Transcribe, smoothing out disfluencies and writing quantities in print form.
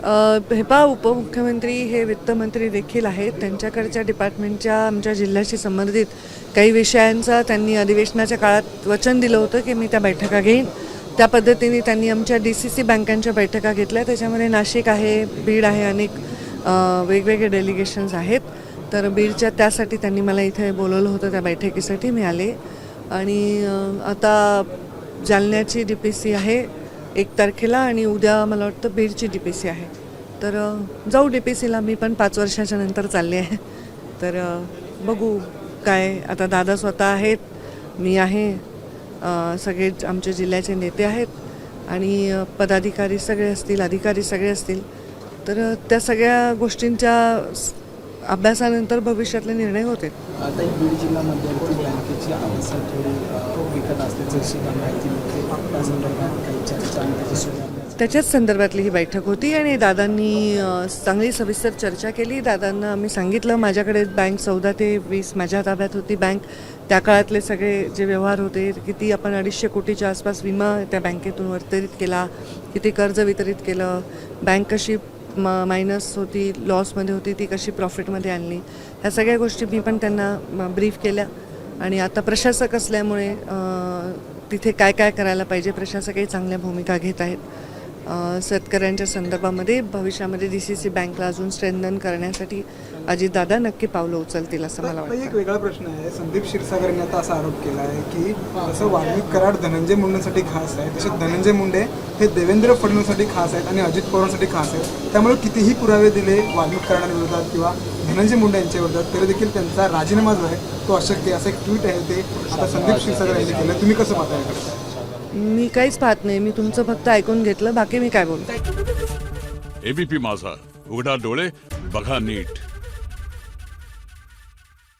हे पहा, उपमुख्यमंत्री हे वित्तमंत्री देखील आहेत. त्यांच्याकडच्या डिपार्टमेंटच्या आमच्या जिल्ह्याशी संबंधित काही विषयांचा त्यांनी अधिवेशनाच्या काळात वचन दिलं होतं की मी त्या बैठका घेईन. त्या पद्धतीने त्यांनी आमच्या DCC बँकांच्या बैठका घेतल्या. त्याच्यामध्ये नाशिक आहे, बीड आहे, अनेक वेगवेगळे डेलिगेशन्स आहेत. तर बीडच्या त्यासाठी त्यांनी मला इथे बोलवलं होतं, त्या बैठकीसाठी मी आले. आणि आता जालन्याची DPC आहे 1 तारखेला आणि उद्या मला वाटतं बीडची DPC आहे. तर जाऊ DPCला. मी पण 5 वर्षाच्या नंतर चालले आहे. तर बघू काय. आता दादा स्वतः आहेत, मी आहे, सगळे आमच्या जिल्ह्याचे नेते आहेत आणि पदाधिकारी सगळे असतील, अधिकारी सगळे असतील. तर त्या सगळ्या गोष्टींच्या अभ्यासानंतर भविष्यातले निर्णय होते. आता बीड जिल्हा मध्यवर्ती बँकेची अवस्था थोडी विकत असल्याची माहिती मिळते. त्या संदर्भात काही चर्चा आणि त्याची त्याच्याच संदर्भातली ही बैठक होती आणि दादांनी चांगली सविस्तर चर्चा केली. दादांना आम्ही सांगितलं, माझ्याकडे बँक 14 ते 20 माझ्या ताब्यात होती बँक. त्या काळातले सगळे जे व्यवहार होते, किती आपण 250 कोटीच्या आसपास विमा त्या बँकेतून वितरित केला, किती कर्ज वितरित केलं, बँक कशी मायनस होती, लॉसमध्ये होती, ती कशी प्रॉफिटमध्ये आणली, ह्या सगळ्या गोष्टी मी पण त्यांना ब्रीफ केल्या. आणि आता प्रशासक असल्यामुळे तिथे काय काय करायला पाहिजे, प्रशासकही चांगल्या भूमिका घेत आहेत. शेतकऱ्यांच्या संदर्भामध्ये भविष्यामध्ये DCC बँकला अजून स्ट्रेंथन करण्यासाठी अजितदादा नक्की पावलं उचलतील असं मला वाटतं. एक वेगळा प्रश्न आहे. संदीप क्षीरसागरने आता असा आरोप केला आहे की जसं वाल्मिक कराड धनंजय मुंडेंसाठी खास आहे, तसे धनंजय मुंडे हे देवेंद्र फडणवीससाठी खास आहेत आणि अजित पवारांसाठी खास आहेत. त्यामुळे कितीही पुरावे दिले वाल्मिक कराडांविरोधात किंवा धनंजय मुंडे यांच्या विरोधात तरी देखील त्यांचा राजीनामा जो आहे तो अशक्य, असं एक ट्विट आहे ते आता संदीप क्षीरसागर यांनी केलं. तुम्ही कसं पाहता? मी काहीच पाहत नाही. मी तुमचं फक्त ऐकून घेतलं, बाकी मी काय बोलतो. ABP माझा, उघडा डोळे बघा नीट.